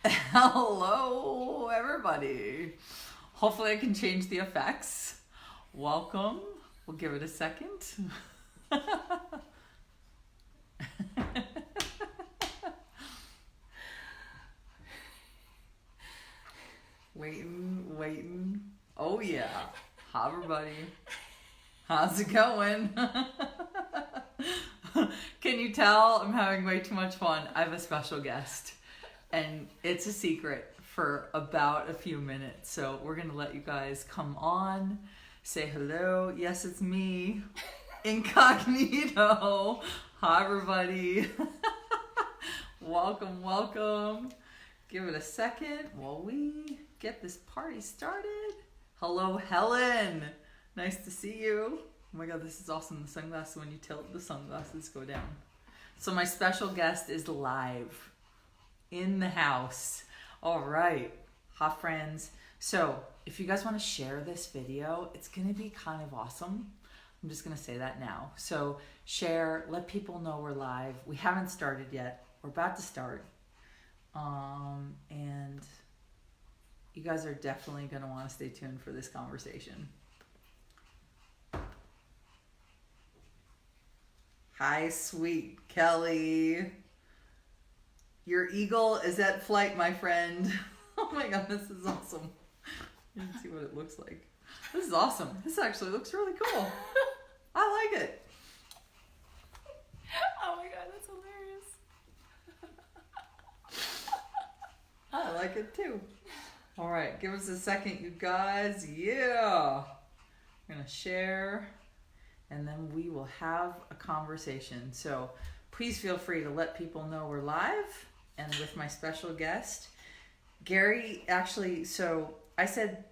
Hello, everybody. Hopefully I can change the effects. Welcome. We'll give it a second. Waiting. Oh yeah. Hi, everybody. How's it going? Can you tell I'm having way too much fun? I have a special guest. And it's a secret for about a few minutes. So we're going to let you guys come on, say hello. Yes, it's me, incognito. Hi, everybody. Welcome. Give it a second while we get this party started. Hello, Helen. Nice to see you. Oh my God, this is awesome. The sunglasses, when you tilt the sunglasses, go down. So my special guest is live. In the house. All right, hot friends. So if you guys want to share this video, it's going to be kind of awesome. I'm just going to say that now. So share, let people know we're live. We haven't started yet. We're about to start. And you guys are definitely going to want to stay tuned for this conversation. Hi, sweet Kelly. Your eagle is at flight, my friend. Oh my God, this is awesome. You can see what it looks like. This is awesome. This actually looks really cool. I like it. Oh my God, that's hilarious. I like it too. All right, give us a second, you guys. Yeah. We're going to share, and then we will have a conversation. So please feel free to let people know we're live. And with my special guest, Gary, actually, so I said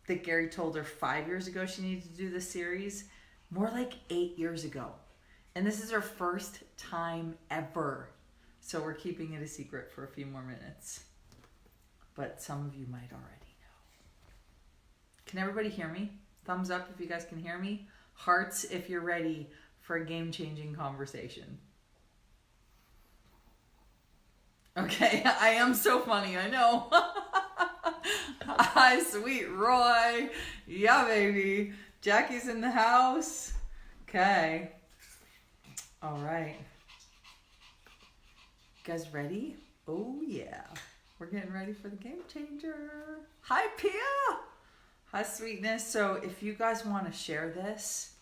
that Gary told her 5 years ago she needed to do this series, more like 8 years ago. And this is her first time ever. So we're keeping it a secret for a few more minutes. But some of you might already know. Can everybody hear me? Thumbs up if you guys can hear me. Hearts if you're ready for a game-changing conversation. Okay, I am so funny, I know. Hi, sweet Roy. Yeah, baby. Jackie's in the house. Okay. All right. You guys ready? Oh, yeah. We're getting ready for the game changer. Hi, Pia. Hi, sweetness. So if you guys want to share this,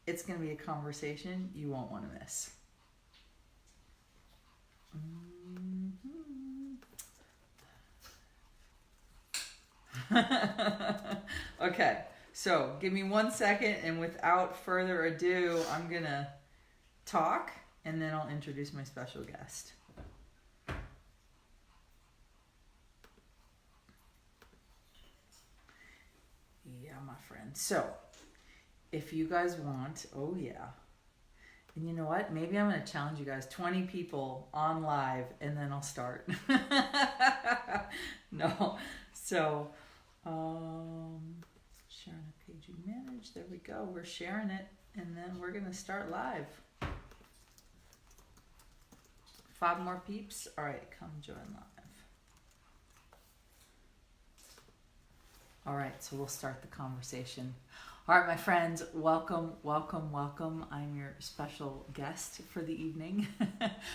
it's going to be a conversation you won't want to miss. Okay, so give me 1 second, and without further ado, I'm gonna talk and then I'll introduce my special guest. Yeah, my friend. So if you guys want, oh yeah. And you know what? Maybe I'm going to challenge you guys. 20 people on live, and then I'll start. No. So, sharing a page you manage. There we go. We're sharing it, and then we're going to start live. 5 more peeps. All right, come join live. All right, so we'll start the conversation. All right, my friends, welcome. I'm your special guest for the evening,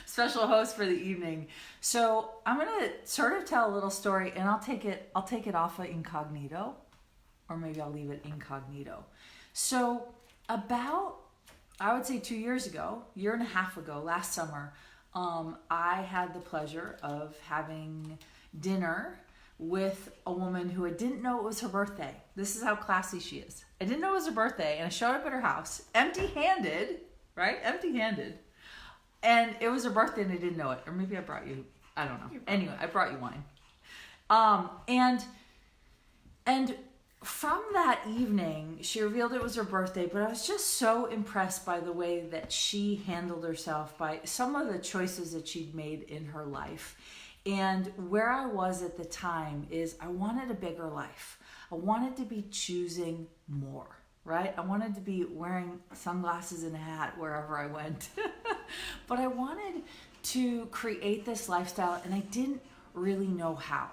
special host for the evening. So I'm gonna sort of tell a little story, and I'll take it off of incognito, or maybe I'll leave it incognito. So about, I would say 2 years ago, year and a half ago, last summer, I had the pleasure of having dinner with a woman who I didn't know it was her birthday. This is how classy she is. I didn't know it was her birthday, and I showed up at her house empty-handed, right? Empty-handed. And it was her birthday and I didn't know it. Or maybe I brought you, I don't know. Anyway, I brought you wine. And from that evening, she revealed it was her birthday, but I was just so impressed by the way that she handled herself, by some of the choices that she'd made in her life. And where I was at the time is I wanted a bigger life. I wanted to be choosing more, right? I wanted to be wearing sunglasses and a hat wherever I went. But I wanted to create this lifestyle, and I didn't really know how.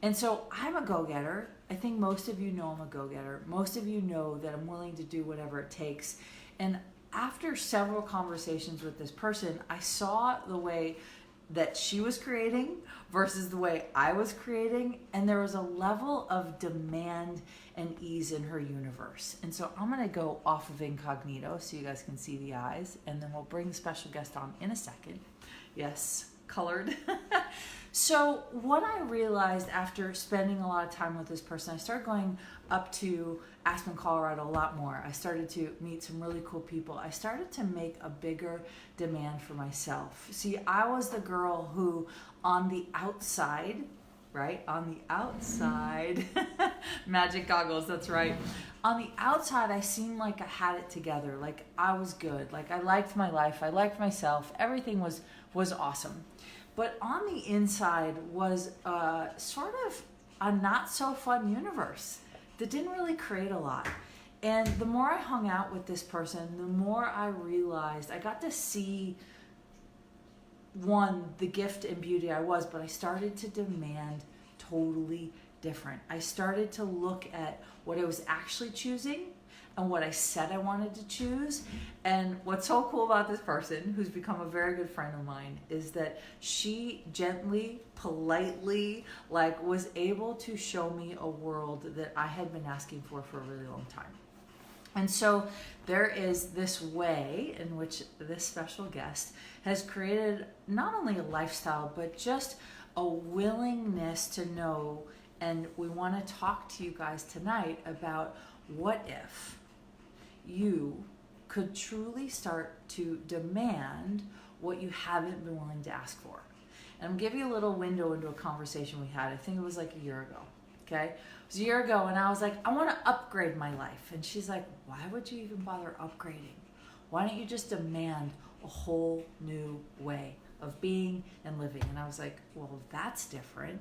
And so I'm a go-getter. I think most of you know I'm a go-getter. Most of you know that I'm willing to do whatever it takes. And after several conversations with this person, I saw the way that she was creating versus the way I was creating, and there was a level of demand and ease in her universe. And so I'm going to go off of incognito so you guys can see the eyes, and then we'll bring the special guest on in a second. Yes, colored. So what I realized after spending a lot of time with this person, I started going up to Aspen, Colorado a lot more. I started to meet some really cool people. I started to make a bigger demand for myself. See, I was the girl who on the outside, right? On the outside, magic goggles, that's right. On the outside, I seemed like I had it together. Like I was good. Like I liked my life. I liked myself. Everything was awesome. But on the inside was sort of a not so fun universe that didn't really create a lot. And the more I hung out with this person, the more I realized I got to see, one, the gift and beauty I was, but I started to demand totally different. I started to look at what I was actually choosing and what I said I wanted to choose. And what's so cool about this person, who's become a very good friend of mine, is that she gently, politely, like was able to show me a world that I had been asking for a really long time. And so there is this way in which this special guest has created not only a lifestyle, but just a willingness to know. And we want to talk to you guys tonight about what if you could truly start to demand what you haven't been willing to ask for. And I'm gonna give you a little window into a conversation we had. I think it was like a year ago. Okay, it was a year ago, and I was like, I want to upgrade my life. And she's like, why would you even bother upgrading? Why don't you just demand a whole new way of being and living? And I was like, well, that's different,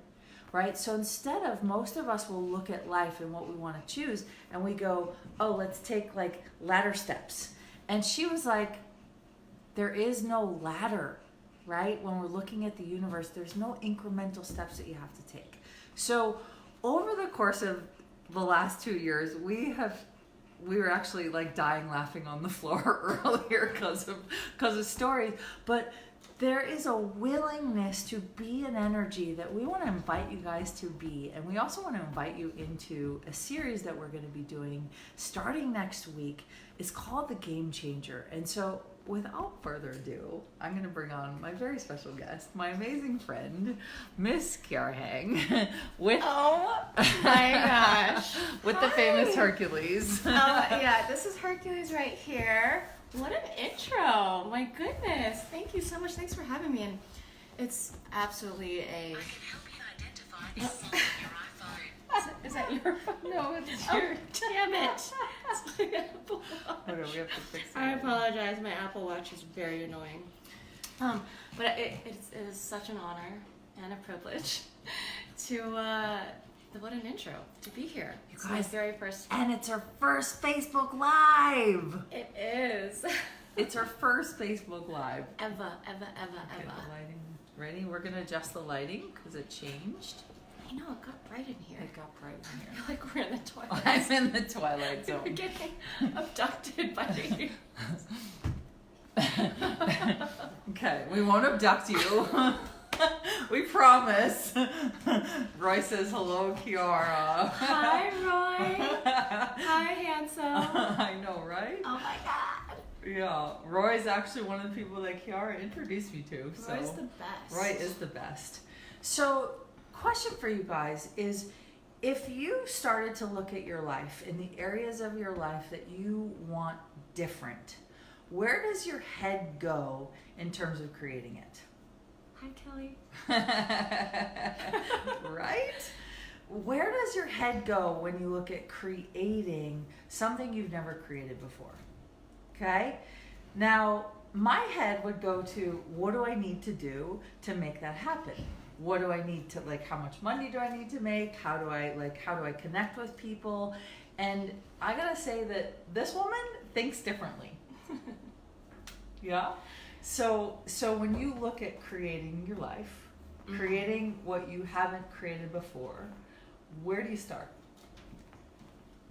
right? So instead of, most of us will look at life and what we want to choose, and we go, oh, let's take like ladder steps. And she was like, there is no ladder, right? When we're looking at the universe, there's no incremental steps that you have to take. So over the course of the last 2 years, we were actually like dying laughing on the floor earlier because of stories. But there is a willingness to be an energy that we want to invite you guys to be. And we also want to invite you into a series that we're going to be doing starting next week. It's called The Game Changer. And so without further ado, I'm going to bring on my very special guest, my amazing friend, Miss Kiara Heng, with oh my gosh, with Hi. The famous Hercules. Yeah, this is Hercules right here. What an intro! My goodness, thank you so much. Thanks for having me. And it's absolutely a. I can help you identify the phone on your iPhone. Is that your phone? No, it's Oh, yours. damn it! It's my Apple Watch. Okay, we have to fix it. I apologize. My Apple Watch is very annoying. But it is such an honor and a privilege to. What an intro to be here. You It's my guys- very first. And it's our first Facebook Live. It is. It's our first Facebook Live. Ever. Okay, the lighting. Ready? We're going to adjust the lighting because it changed. I know, it got bright in here. It got bright in I here. feel like we're in the twilight. I'm in the twilight We're zone. getting abducted by the. Okay, we won't abduct you. We promise. Roy says hello, Kiara. Hi, Roy. Hi, handsome. I know, right? Oh my God. Yeah, Roy's actually one of the people that Kiara introduced me to. So Roy's the best. Roy is the best. So, question for you guys is, if you started to look at your life in the areas of your life that you want different, where does your head go in terms of creating it? Hi, Kelly. Right? Where does your head go when you look at creating something you've never created before? Okay? Now, my head would go to, what do I need to do to make that happen? What do I need to, like, how much money do I need to make? How do I connect with people? And I gotta say that this woman thinks differently. Yeah? So when you look at creating your life, creating what you haven't created before, where do you start?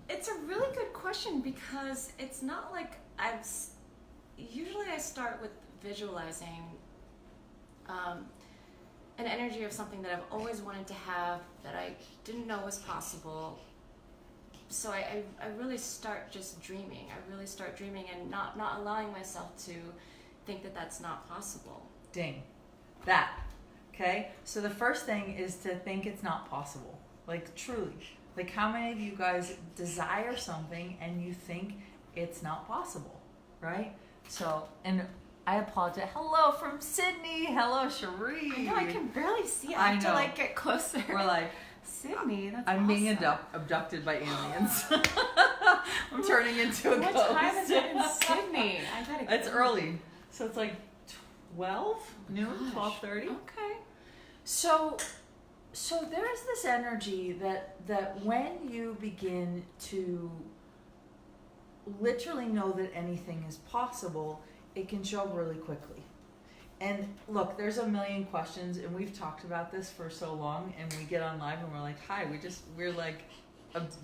It's a really good question because it's not like usually I start with visualizing an energy of something that I've always wanted to have that I didn't know was possible. So I really start just dreaming. I really start dreaming and not allowing myself to think that that's not possible. Ding. That. Okay? So the first thing is to think it's not possible. Like, truly. Like, how many of you guys desire something and you think it's not possible? Right? So, and I apologize. Hello from Sydney. Hello, Cherie. I know, I can barely see it. I I have to know. like get closer. We're like, Sydney, that's I'm being awesome. abducted by aliens. I'm turning into a What ghost. time is it in Sydney? I gotta It's early. So it's like 12 noon, Gosh. 12:30. Okay. So there's this energy that when you begin to literally know that anything is possible, it can show up really quickly. And look, there's a million questions, and we've talked about this for so long, and we get on live and we're like, hi, we're like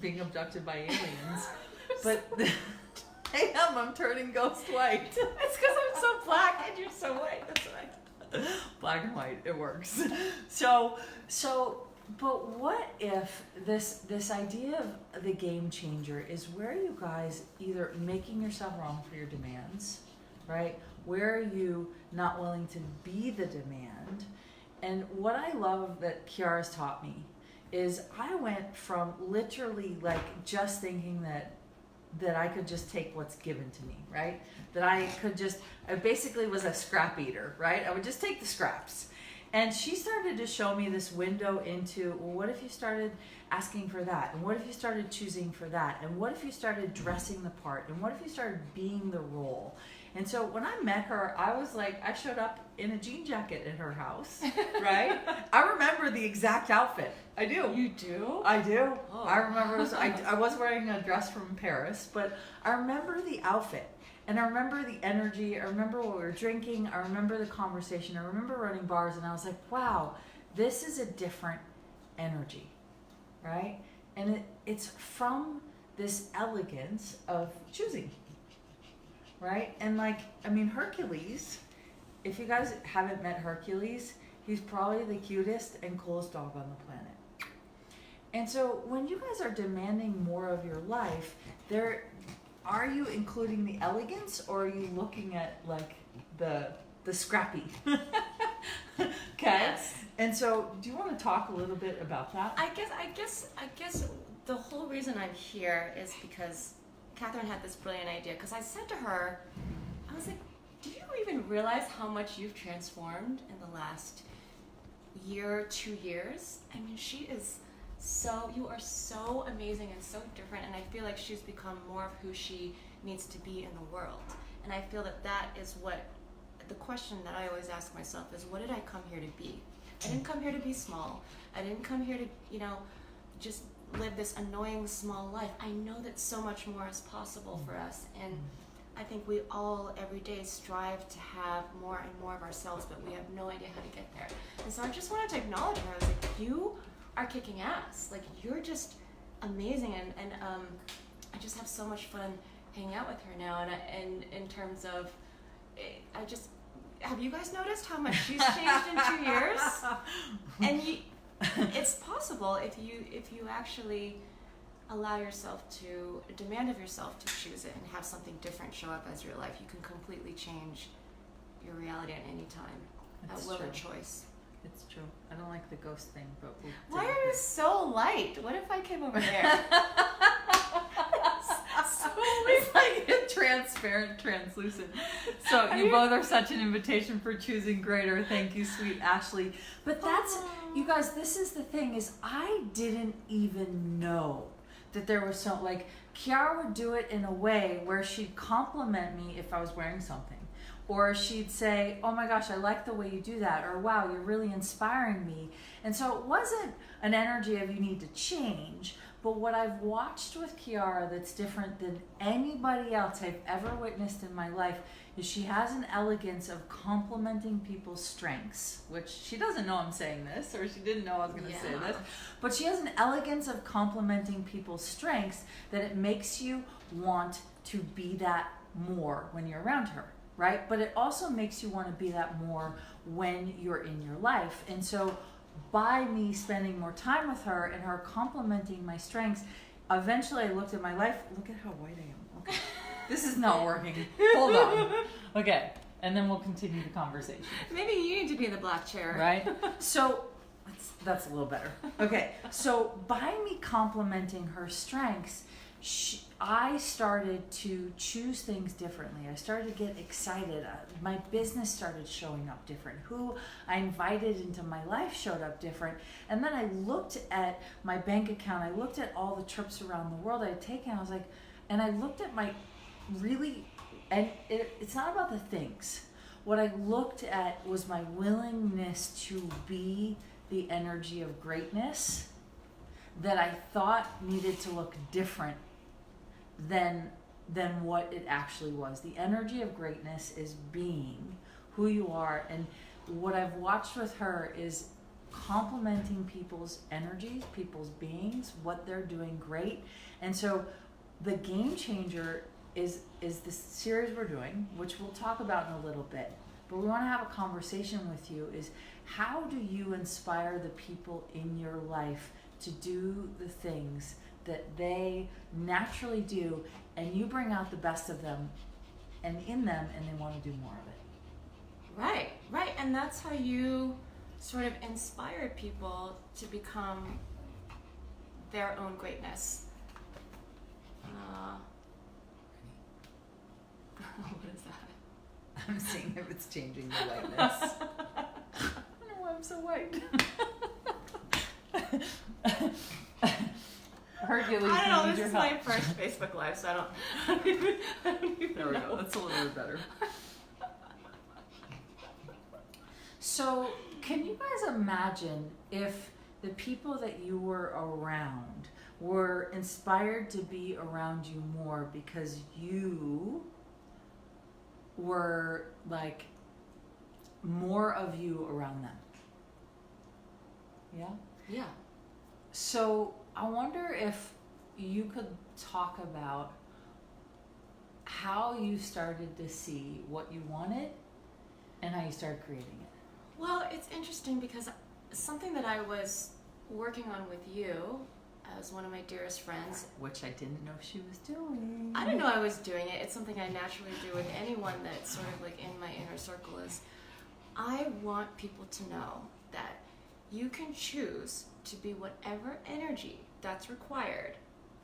being abducted by aliens. But I'm turning ghost white. It's because I'm so black and you're so white. That's why. Black and white, it works. But what if this idea of the game changer is where you guys either making yourself wrong for your demands, right? Where are you not willing to be the demand? And what I love that Kiara's taught me is I went from literally like just thinking that I could just take what's given to me, right? That I basically was a scrap eater, right? I would just take the scraps. And she started to show me this window into, well, what if you started asking for that? And what if you started choosing for that? And what if you started dressing the part? And what if you started being the role? And so when I met her, I was like, I showed up in a jean jacket at her house, right? I remember the exact outfit. I do. You do? I do. Oh. I remember, I was wearing a dress from Paris, but I remember the outfit. And I remember the energy. I remember what we were drinking. I remember the conversation. I remember running bars. And I was like, wow, this is a different energy, right? And it's from this elegance of choosing, right? And like, I mean, Hercules, if you guys haven't met Hercules, he's probably the cutest and coolest dog on the planet. And so when you guys are demanding more of your life, are you including the elegance, or are you looking at like the scrappy? Okay. Yes. And so do you want to talk a little bit about that? I guess the whole reason I'm here is because Katherine had this brilliant idea. Because I said to her, I was like, do you even realize how much you've transformed in the last year, 2 years? I mean, you are so amazing and so different, and I feel like she's become more of who she needs to be in the world. And I feel that is what the question that I always ask myself is, what did I come here to be? I didn't come here to be small. I didn't come here to, just live this annoying small life. I know that so much more is possible for us, and I think we all every day strive to have more and more of ourselves, but we have no idea how to get there. And so I just wanted to acknowledge her. I was like, you are kicking ass. Like, you're just amazing, and I just have so much fun hanging out with her now. And in terms of, have you guys noticed how much she's changed in 2 years? And it's possible if you actually allow yourself to demand of yourself to choose it and have something different show up as your life. You can completely change your reality at any time. It's At will true. and choice. It's true. I don't like the ghost thing, but we'll Why deal are you with so light? What if I came over there? So It's like transparent, translucent. So you both are such an invitation for choosing greater. Thank you, sweet Ashley. But that's, you guys, this is the thing, is I didn't even know that there was so, like, Kiara would do it in a way where she'd compliment me if I was wearing something. Or she'd say, oh my gosh, I like the way you do that. Or wow, you're really inspiring me. And so it wasn't an energy of you need to change, But what I've watched with Kiara that's different than anybody else I've ever witnessed in my life is she has an elegance of complimenting people's strengths, which she doesn't know I'm saying this, or she didn't know I was going to say this, but she has an elegance of complimenting people's strengths that it makes you want to be that more when you're around her, right? But it also makes you want to be that more when you're in your life. And so by me spending more time with her and her complimenting my strengths, eventually I looked at my life. Look at how white I am. Okay. This is not working. Hold on. Okay. And then we'll continue the conversation. Maybe you need to be in the black chair. Right? So that's a little better. Okay. So by me complimenting her strengths, I started to choose things differently. I started to get excited. My business started showing up different. Who I invited into my life showed up different. And then I looked at my bank account. I looked at all the trips around the world I had taken. I was like, and I looked at my really, and it's not about the things. What I looked at was my willingness to be the energy of greatness that I thought needed to look different than what it actually was. The energy of greatness is being who you are, and what I've watched with her is complimenting people's energies, people's beings, what they're doing great. And so the game changer is this series we're doing, which we'll talk about in a little bit, but we want to have a conversation with you, is how do you inspire the people in your life to do the things that they naturally do, and you bring out the best of them and in them, and they want to do more of it. Right. And that's how you sort of inspired people to become their own greatness. What is that? I'm seeing if it's changing the whiteness. I don't know why I'm so white. Hercules, I don't know, need this your is help. my first Facebook Live, so I don't even There we know. go. That's a little bit better. So, can you guys imagine if the people that you were around were inspired to be around you more because you were like more of you around them? Yeah? Yeah. So I wonder if you could talk about how you started to see what you wanted and how you started creating it. Well, it's interesting because something that I was working on with you as one of my dearest friends, Which I didn't know she was doing. I didn't know I was doing it. It's something I naturally do with anyone that's sort of like in my inner circle, is I want people to know that you can choose to be whatever energy that's required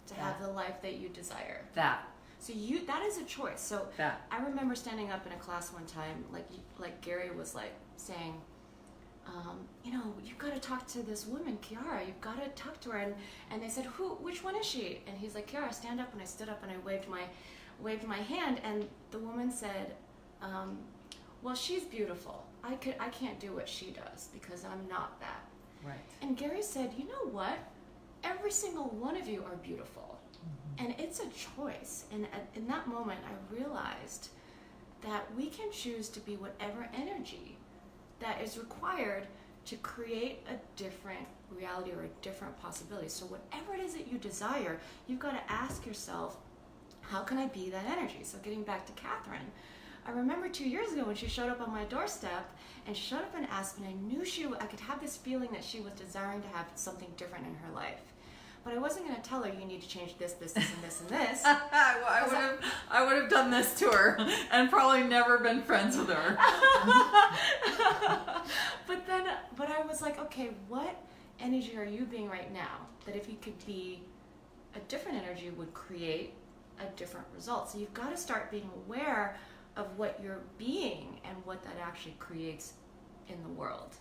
to have the life that you desire. That. So that is a choice. So That. I remember standing up in a class one time, like Gary was like saying, you've got to talk to this woman, Kiara. You've got to talk to her. And they said, which one is she? And he's like, Kiara, stand up. And I stood up and I waved my hand. And the woman said, well, she's beautiful. I can't do what she does because I'm not that. Right. And Gary said, you know what? Every single one of you are beautiful. Mm-hmm. And it's a choice. And in that moment, I realized that we can choose to be whatever energy that is required to create a different reality or a different possibility. So whatever it is that you desire, you've got to ask yourself, how can I be that energy? So getting back to Katherine, I remember 2 years ago when she showed up on my doorstep, and she showed up in Aspen. I knew I could have this feeling that she was desiring to have something different in her life. But I wasn't going to tell her, you need to change this, and this, and this. I would have done this to her and probably never been friends with her. But I was like, okay, what energy are you being right now that if you could be a different energy would create a different result? So you've got to start being aware of what you're being and what that actually creates in the world.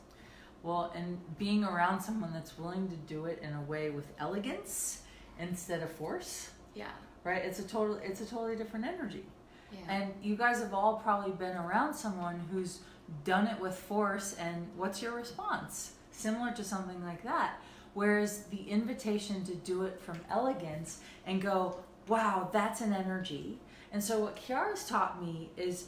Well, and being around someone that's willing to do it in a way with elegance instead of force. Yeah. Right? It's a totally different energy. Yeah. And you guys have all probably been around someone who's done it with force, and what's your response? Similar to something like that. Whereas the invitation to do it from elegance and go, wow, that's an energy. And so what Kiara's taught me is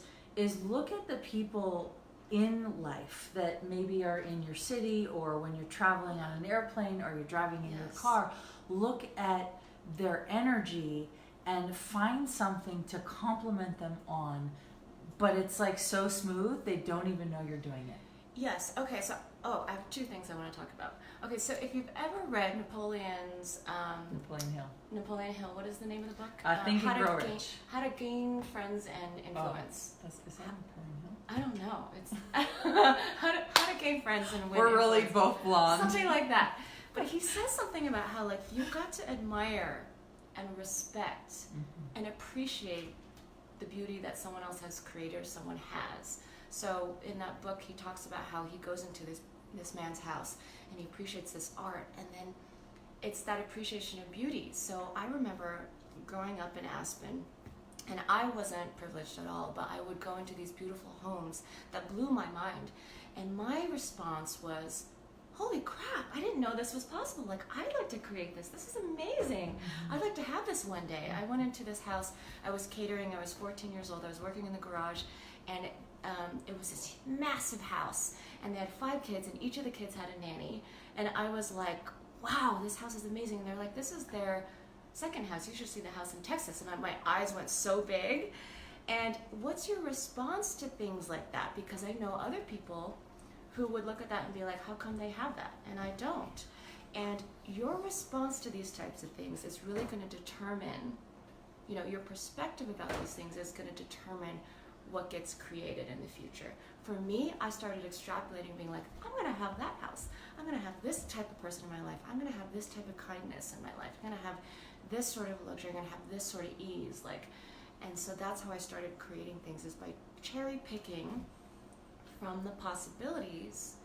look at the people in life that maybe are in your city, or when you're traveling on an airplane, or you're driving in your car, look at their energy and find something to compliment them on, but it's like so smooth they don't even know you're doing it. Yes. Okay. So, I have two things I want to talk about. Okay. So, if you've ever read Napoleon's Napoleon Hill, what is the name of the book? Think and Grow Rich. How to Gain Friends and Influence. Is that Napoleon Hill? I don't know. It's how to gain friends and win. We're really influence. both blonde. Something like that. But he says something about how like you've got to admire and respect and appreciate the beauty that someone else has created or someone has. So in that book, he talks about how he goes into this man's house and he appreciates this art, and then it's that appreciation of beauty. So I remember growing up in Aspen, and I wasn't privileged at all, but I would go into these beautiful homes that blew my mind. And my response was, holy crap, I didn't know this was possible. Like, I'd like to create this. This is amazing. I'd like to have this one day. I went into this house. I was catering. I was 14 years old. I was working in the garage. And it was this massive house. And they had 5 kids, and each of the kids had a nanny. And I was like, wow, this house is amazing. And they're like, this is their second house. You should see the house in Texas. And my eyes went so big. And what's your response to things like that? Because I know other people who would look at that and be like, how come they have that? And I don't. And your response to these types of things is really going to determine, your perspective about these things is going to determine what gets created in the future. For me, I started extrapolating, being like, I'm going to have that house. I'm going to have this type of person in my life. I'm going to have this type of kindness in my life. I'm going to have this sort of luxury. I'm going to have this sort of ease. And so that's how I started creating things, is by cherry picking from the possibilities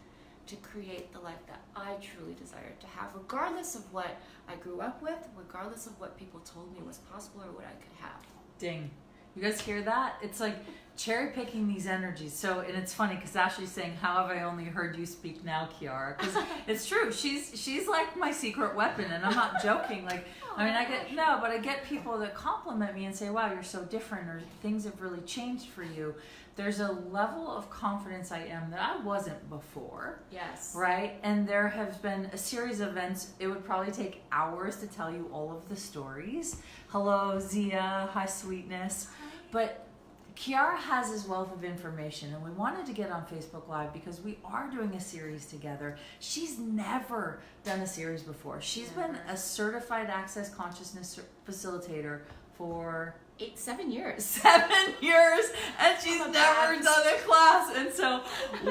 to create the life that I truly desired to have, regardless of what I grew up with, regardless of what people told me was possible or what I could have. Ding. You guys hear that? It's like cherry picking these energies. So, and it's funny because Ashley's saying, how have I only heard you speak now, Kiara? Because it's true. She's like my secret weapon, and I'm not joking. Like, I get people that compliment me and say, wow, you're so different, or things have really changed for you. There's a level of confidence I am that I wasn't before. Yes. Right? And there have been a series of events. It would probably take hours to tell you all of the stories. Hello, Zia. Hi, sweetness. But Kiara has this wealth of information, and we wanted to get on Facebook Live because we are doing a series together. She's never done a series before. She's been a certified access consciousness facilitator for 7 years. 7 years, and she's never done a class. And so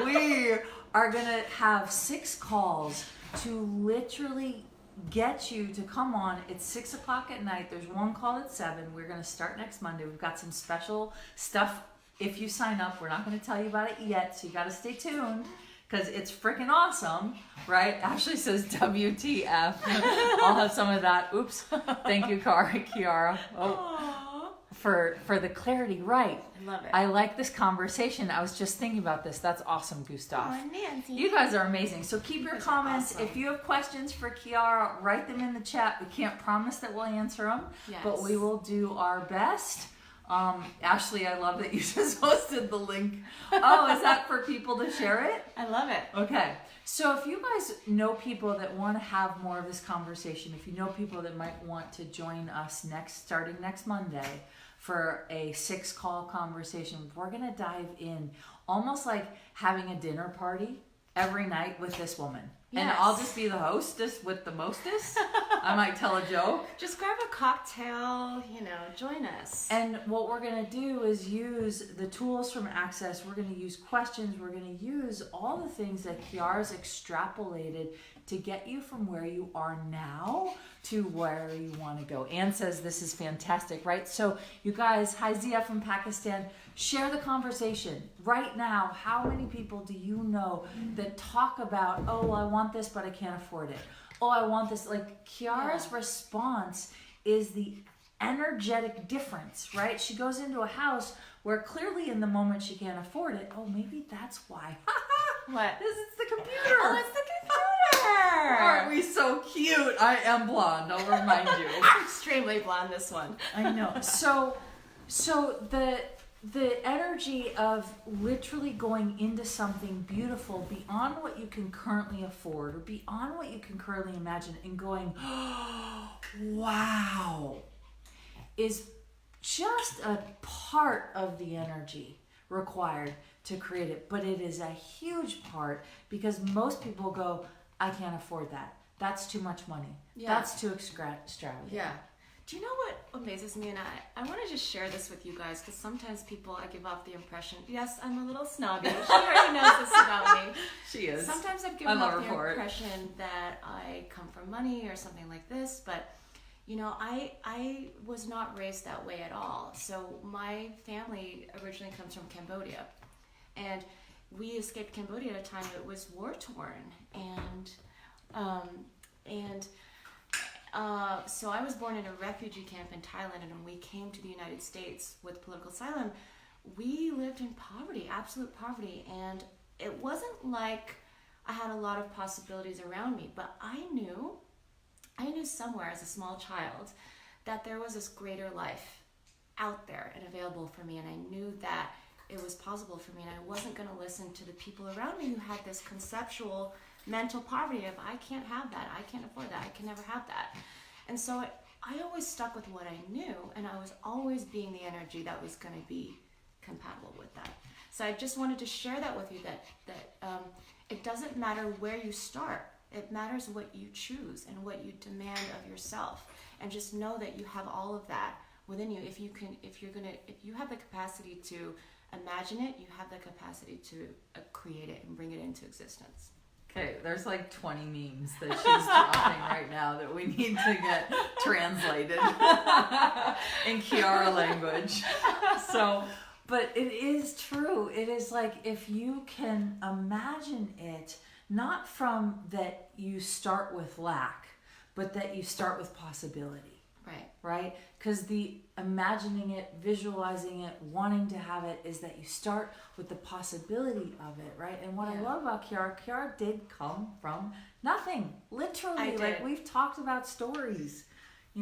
we are going to have 6 calls to literally get you to come on. It's 6 o'clock at night. There's one call at 7. We're going to start next Monday. We've got some special stuff. If you sign up, we're not going to tell you about it yet, so you got to stay tuned because it's freaking awesome, right? Ashley says WTF. I'll have some of that. Oops. Thank you, Kiara. For the clarity, right? I love it. I like this conversation. I was just thinking about this. That's awesome, Gustav. Oh, Nancy. You guys are amazing. So keep your comments. Awesome. If you have questions for Kiara, write them in the chat. We can't promise that we'll answer them, but we will do our best. Ashley, I love that you just posted the link. Oh, is that for people to share it? I love it. Okay. So if you guys know people that want to have more of this conversation, if you know people that might want to join us starting next Monday for a 6-call conversation, we're going to dive in almost like having a dinner party every night with this woman. Yes. And I'll just be the hostess with the mostest. I might tell a joke. Just grab a cocktail, join us. And what we're going to do is use the tools from Access. We're going to use questions. We're going to use all the things that Kiara's extrapolated to get you from where you are now to where you want to go. Anne says this is fantastic, right? So you guys, hi Zia from Pakistan, share the conversation. Right now, how many people do you know that talk about, oh, I want this, but I can't afford it. Oh, I want this. Like Kiara's response is the energetic difference, right? She goes into a house where clearly in the moment she can't afford it. Oh, maybe that's why. What? It's the computer. Oh, it's the computer. Aren't we so I am blonde, I'll remind you. Extremely blonde, this one. I know. So the energy of literally going into something beautiful beyond what you can currently afford or beyond what you can currently imagine and going, oh, wow, is just a part of the energy required to create it. But it is a huge part because most people go, I can't afford that. That's too much money. Yeah. That's too extravagant. Yeah. Do you know what amazes me? And I want to just share this with you guys because sometimes I give off the impression, yes, I'm a little snobby. She already knows this about me. She is. Sometimes I've given off the impression that I come from money or something like this, but I was not raised that way at all. So my family originally comes from Cambodia, and we escaped Cambodia at a time that was war torn, so I was born in a refugee camp in Thailand, and when we came to the United States with political asylum, we lived in poverty, absolute poverty, and it wasn't like I had a lot of possibilities around me, but I knew somewhere as a small child that there was this greater life out there and available for me, and I knew that it was possible for me, and I wasn't going to listen to the people around me who had this conceptual mental poverty of I can't have that, I can't afford that, I can never have that. And so I always stuck with what I knew, and I was always being the energy that was going to be compatible with that. So I just wanted to share that with you, that it doesn't matter where you start. It matters what you choose and what you demand of yourself. And just know that you have all of that within you. If you have the capacity to imagine it, you have the capacity to create it and bring it into existence. Okay, there's like 20 memes that she's dropping right now that we need to get translated in Kiara language. So, but it is true. It is like if you can imagine it, not from that you start with lack, but that you start with possibility. Right? Because the imagining it, visualizing it, wanting to have it is that you start with the possibility of it, right? And what I love about Kiara did come from nothing. Literally, like we've talked about stories,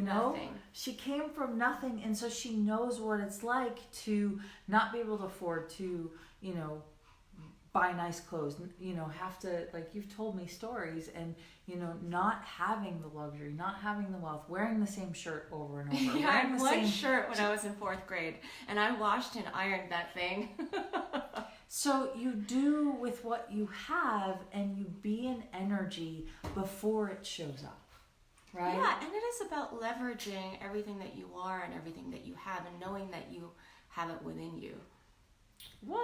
Nothing. She came from nothing, and so she knows what it's like to not be able to afford to, buy nice clothes, have to, like you've told me stories, and not having the luxury, not having the wealth, wearing the same shirt over and over. Yeah, I had one shirt when I was in 4th grade, and I washed and ironed that thing. So you do with what you have, and you be an energy before it shows up, right? Yeah, and it is about leveraging everything that you are and everything that you have, and knowing that you have it within you. What?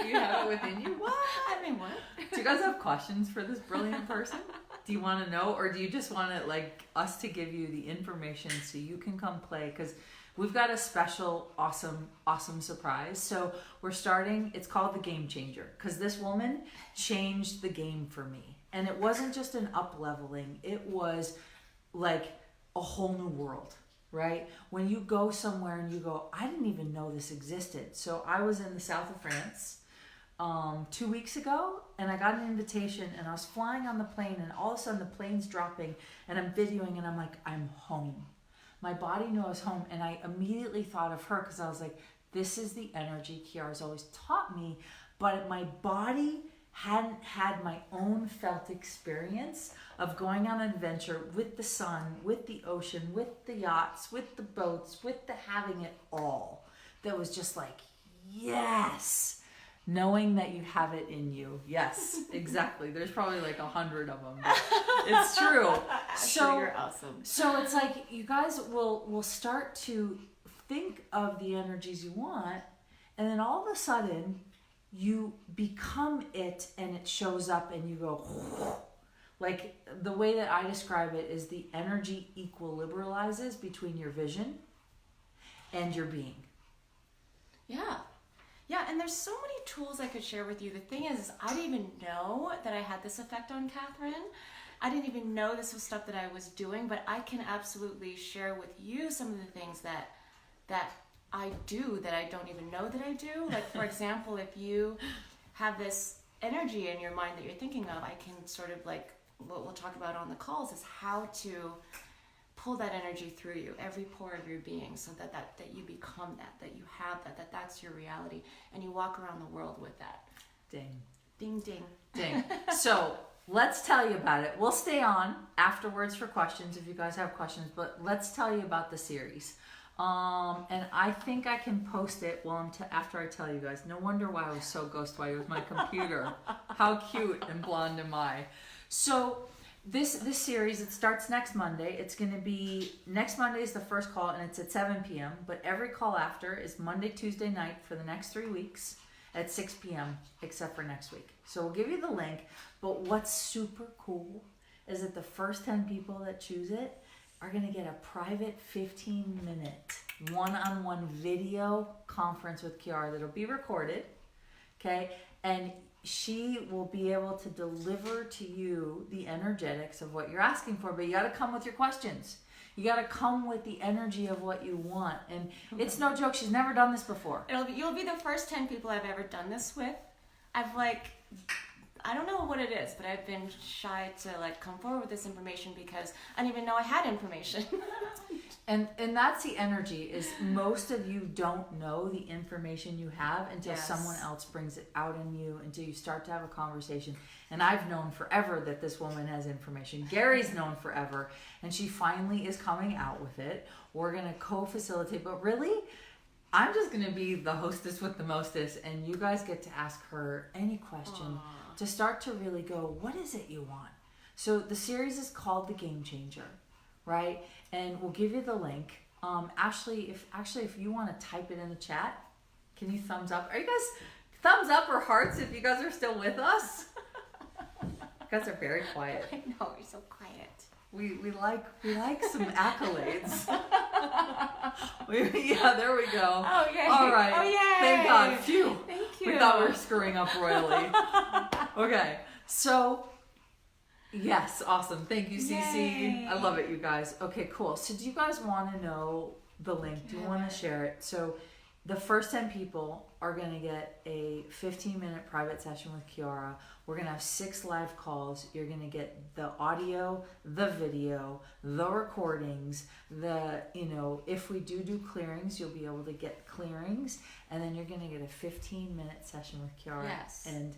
You have it within you? What? I mean, what? Do you guys have questions for this brilliant person? Do you want to know, or do you just want to, like, us to give you the information so you can come play? Because we've got a special, awesome surprise. So we're starting, it's called the Game Changer, because this woman changed the game for me. And it wasn't just an up-leveling. It was like a whole new world. Right? When you go somewhere and you go, I didn't even know this existed. So I was in the south of France 2 weeks ago, and I got an invitation, and I was flying on the plane, and all of a sudden the plane's dropping, and I'm videoing, and I'm like, I'm home. My body knew I was home, and I immediately thought of her because I was like, this is the energy Kiara's always taught me, but my body hadn't had my own felt experience of going on an adventure with the sun, with the ocean, with the yachts, with the boats, with the having it all. That was just like, yes, knowing that you have it in you. Yes, exactly. There's probably like 100 of them. But it's true. So you're awesome. So it's like you guys will start to think of the energies you want, and then all of a sudden you become it, and it shows up, and you go, like the way that I describe it is the energy equilibrializes between your vision and your being. Yeah, and there's so many tools I could share with you. The thing is I didn't even know that I had this effect on Katherine. I didn't even know this was stuff that I was doing, but I can absolutely share with you some of the things that I do that I don't even know that I do. Like, for example, if you have this energy in your mind that you're thinking of, I can sort of like what we'll talk about on the calls is how to pull that energy through you, every pore of your being, so that you become that you have that's your reality, and you walk around the world with that. Ding. Ding, ding. Ding. So let's tell you about it. We'll stay on afterwards for questions if you guys have questions, but let's tell you about the series. And I think I can post it while after I tell you guys. No wonder why I was so ghost white with my computer. How cute and blonde am I? So this series, it starts next Monday. It's going to be, next Monday is the first call, and it's at 7 p.m. But every call after is Monday, Tuesday night for the next 3 weeks at 6 p.m. except for next week. So we'll give you the link. But what's super cool is that the first 10 people that choose it are going to get a private 15-minute one-on-one video conference with Kiara that'll be recorded. Okay? And she will be able to deliver to you the energetics of what you're asking for, but you got to come with your questions. You got to come with the energy of what you want. And it's no joke, she's never done this before. You'll be the first 10 people I've ever done this with. I don't know what it is, but I've been shy to come forward with this information because I didn't even know I had information. And that's the energy, is most of you don't know the information you have until someone else brings it out in you, until you start to have a conversation. And I've known forever that this woman has information. Gary's known forever, and she finally is coming out with it. We're going to co-facilitate, but really, I'm just going to be the hostess with the mostest, and you guys get to ask her any question to start to really go, what is it you want? So the series is called The Game Changer, right? And we'll give you the link. Ashley, if you want to type it in the chat, can you thumbs up? Are you guys thumbs up or hearts if you guys are still with us? You guys are very quiet. I know, you're so quiet. We like some accolades. Yeah, there we go. Oh, yay. All right. Oh, yay. Thank God. Phew. Thank you. We thought we were screwing up royally. Okay. So, yes. Awesome. Thank you, Cece. Yay. I love it, you guys. Okay, cool. So do you guys want to know the link? Do you want to share it? So the first 10 people are going to get a 15-minute private session with Kiara. We're going to have 6 live calls. You're going to get the audio, the video, the recordings, if we do clearings, you'll be able to get clearings. And then you're going to get a 15-minute session with Kiara. Yes. And,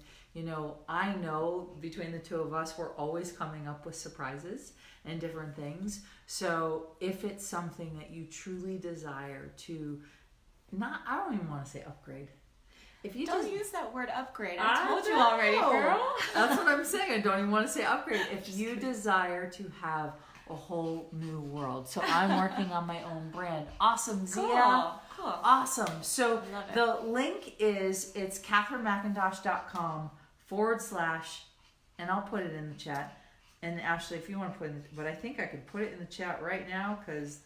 I know between the two of us, we're always coming up with surprises and different things. So if it's something that you truly desire to, I don't even want to say upgrade. If you don't just use that word upgrade. I told you already, girl. That's what I'm saying. I don't even want to say upgrade. If you desire to have a whole new world. So I'm working on my own brand. Awesome, Zia. Cool. Awesome. So Love it. the link it's KatherineMcIntosh.com / and I'll put it in the chat. And Ashley, if you want to put it but I think I could put it in the chat right now because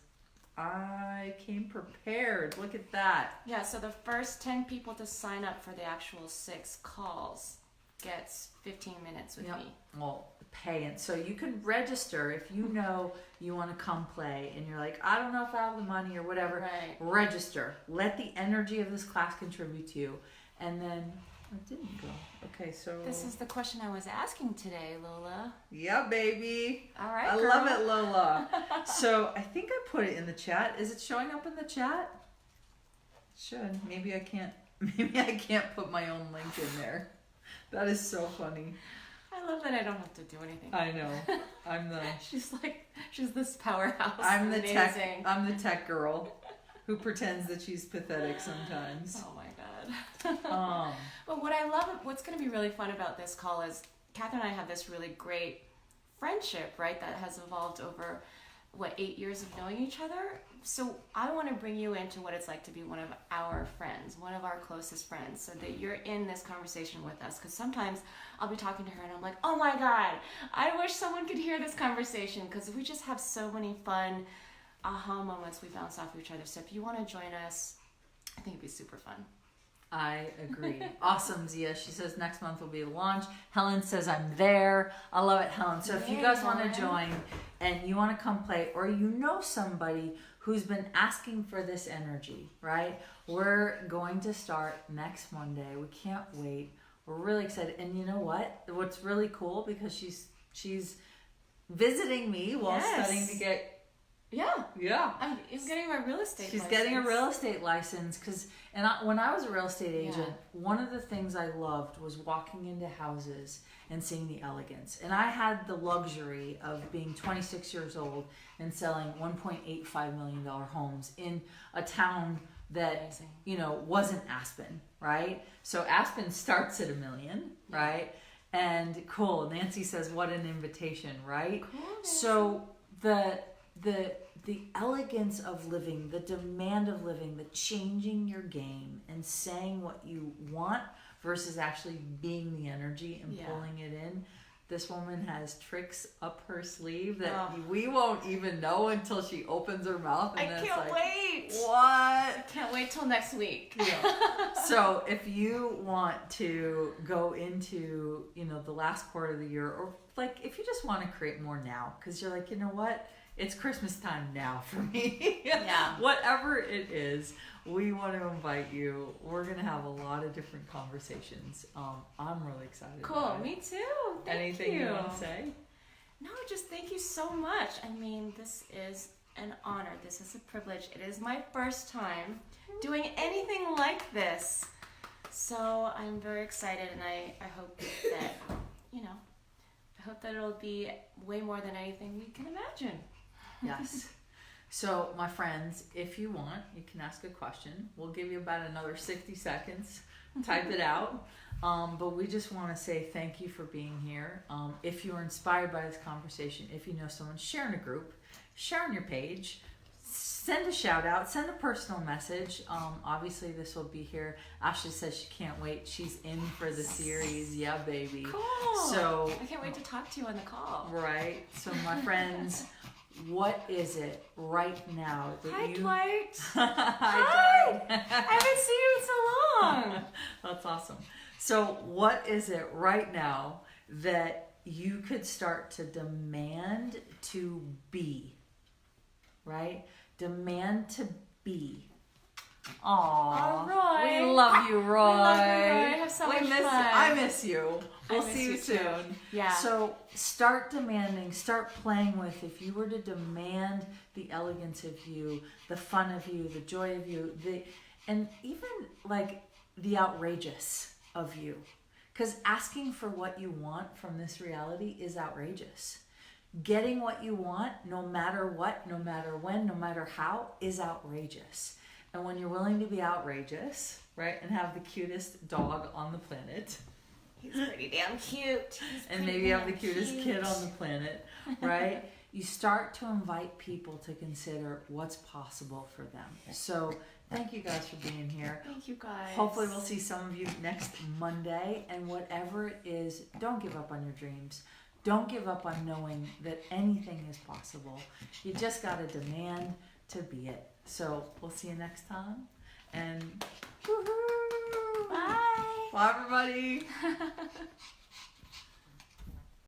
I came prepared. Look at that. Yeah, so the first 10 people to sign up for the actual 6 calls gets 15 minutes with me. Well, pay it. So you can register if you know you want to come play and you're like, I don't know if I have the money or whatever. Right. Register. Let the energy of this class contribute to you. And then it didn't go. Okay, so This is the question I was asking today, Lola. yeah, baby. All right, I girl. love it, Lola. So I think I put it in the chat. Is it showing up in the chat? It should. Maybe I can't put my own link in there. That is so funny. I love that I don't have to do anything. I know. She's this powerhouse. I'm the Amazing. tech girl who pretends that she's pathetic sometimes. Oh my god. But what I love, what's going to be really fun about this call is Catherine and I have this really great friendship, right? That has evolved over 8 years of knowing each other. So I want to bring you into what it's like to be one of our friends, one of our closest friends, so that you're in this conversation with us. Because sometimes I'll be talking to her and I'm like, oh my god, I wish someone could hear this conversation, because we just have so many fun aha moments we bounce off each other. So if you want to join us, I think it'd be super fun. I agree. Awesome, Zia. She says next month will be the launch. Helen says I'm there. I love it, Helen. So if you guys want to join and you want to come play, or you know somebody who's been asking for this energy, right? We're going to start next Monday. We can't wait. We're really excited. And you know what? What's really cool, because she's She's visiting me while Yes. studying to get. Yeah. I'm getting my real estate She's license. getting a real estate license when I was a real estate agent, one of the things I loved was walking into houses and seeing the elegance. And I had the luxury of being 26 years old and selling $1.85 million homes in a town that, Amazing. you know, wasn't Aspen, right? So Aspen starts at $1 million, right? And cool, Nancy says, what an invitation, right? Cool. So the elegance of living, the demand of living, the changing your game and saying what you want versus actually being the energy and pulling it in. This woman has tricks up her sleeve that we won't even know until she opens her mouth. And I can't wait. What? I can't wait till next week. So if you want to go into, you know, the last quarter of the year, or like if you just want to create more now, because you're like, you know what? It's Christmas time now for me. Whatever it is, we want to invite you. We're going to have a lot of different conversations. I'm really excited. Cool. About it. Me too. Anything you want to say? No, just thank you so much. I mean, this is an honor. This is a privilege. It is my first time doing anything like this. So I'm very excited, and I hope that, you know, I hope that it'll be way more than anything we can imagine. Yes. So, my friends, if you want, you can ask a question. We'll give you about another 60 seconds. Type it out. But we just want to say thank you for being here. If you are inspired by this conversation, if you know someone, share in a group, share on your page, send a shout out, send a personal message. Obviously, this will be here. Ashley says she can't wait. She's in for the series. Yeah, baby. Cool. So I can't wait to talk to you on the call. Right. So, my friends, what is it right now that Hi, you... Dwight. Hi, Dwight. I haven't seen you in so long. That's awesome. So what is it right now that you could start to demand to be? Right? Demand to be. Aww. Roy. We love you, Roy. We love you, Roy. Have so much miss fun. I miss you. We'll miss see you you too. soon. Yeah. So start demanding, start playing with. If you were to demand the elegance of you, the fun of you, the joy of you, and even like the outrageous of you. Because asking for what you want from this reality is outrageous. Getting what you want, no matter what, no matter when, no matter how, is outrageous. And when you're willing to be outrageous, right, and have the cutest dog on the planet, He's pretty damn cute. and maybe have the cutest kid on the planet, right, you start to invite people to consider what's possible for them. So thank you guys for being here. Thank you guys. Hopefully we'll see some of you next Monday. And whatever it is, don't give up on your dreams. Don't give up on knowing that anything is possible. You just got to demand to be it. So we'll see you next time. And Bye. bye, everybody.